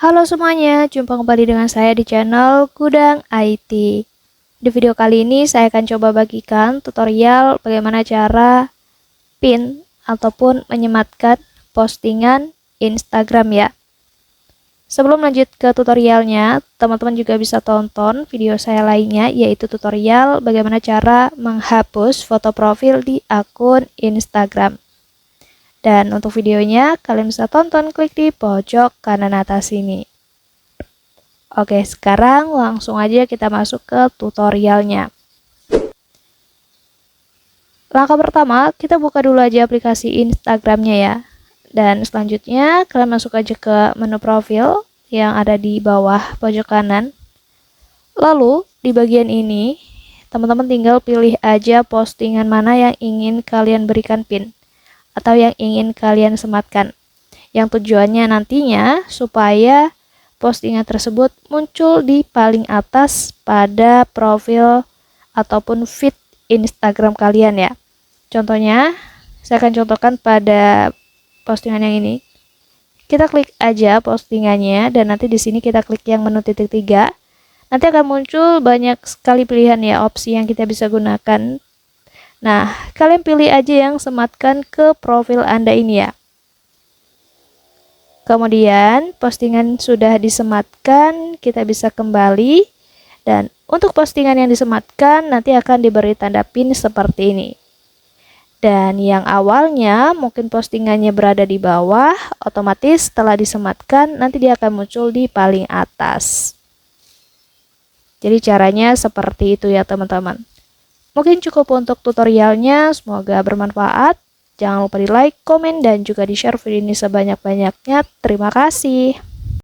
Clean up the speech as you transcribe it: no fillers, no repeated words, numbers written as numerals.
Halo semuanya, jumpa kembali dengan saya di channel Gudang IT. Di video kali ini saya akan coba bagikan tutorial bagaimana cara pin ataupun menyematkan postingan Instagram ya. Sebelum lanjut ke tutorialnya, teman-teman juga bisa tonton video saya lainnya, yaitu tutorial bagaimana cara menghapus foto profil di akun Instagram. Dan untuk videonya, kalian bisa tonton klik di pojok kanan atas ini. Oke, sekarang langsung aja kita masuk ke tutorialnya. Langkah pertama, kita buka dulu aja aplikasi Instagramnya ya. Dan selanjutnya, kalian masuk aja ke menu profil yang ada di bawah pojok kanan. Lalu, di bagian ini, teman-teman tinggal pilih aja postingan mana yang ingin kalian berikan pin atau yang ingin kalian sematkan. Yang tujuannya nantinya supaya postingan tersebut muncul di paling atas pada profil ataupun feed Instagram kalian ya. Contohnya, saya akan contohkan pada postingan yang ini. Kita klik aja postingannya dan nanti di sini kita klik yang menu titik 3. Nanti akan muncul banyak sekali pilihan ya, opsi yang kita bisa gunakan. Nah, kalian pilih aja yang sematkan ke profil Anda ini ya. Kemudian postingan sudah disematkan, kita bisa kembali. Dan untuk postingan yang disematkan nanti akan diberi tanda pin seperti ini. Dan yang awalnya mungkin postingannya berada di bawah, otomatis setelah disematkan nanti dia akan muncul di paling atas. Jadi caranya seperti itu ya teman-teman. Mungkin cukup untuk tutorialnya, semoga bermanfaat. Jangan lupa di like, komen, dan juga di share video ini sebanyak-banyaknya. Terima kasih.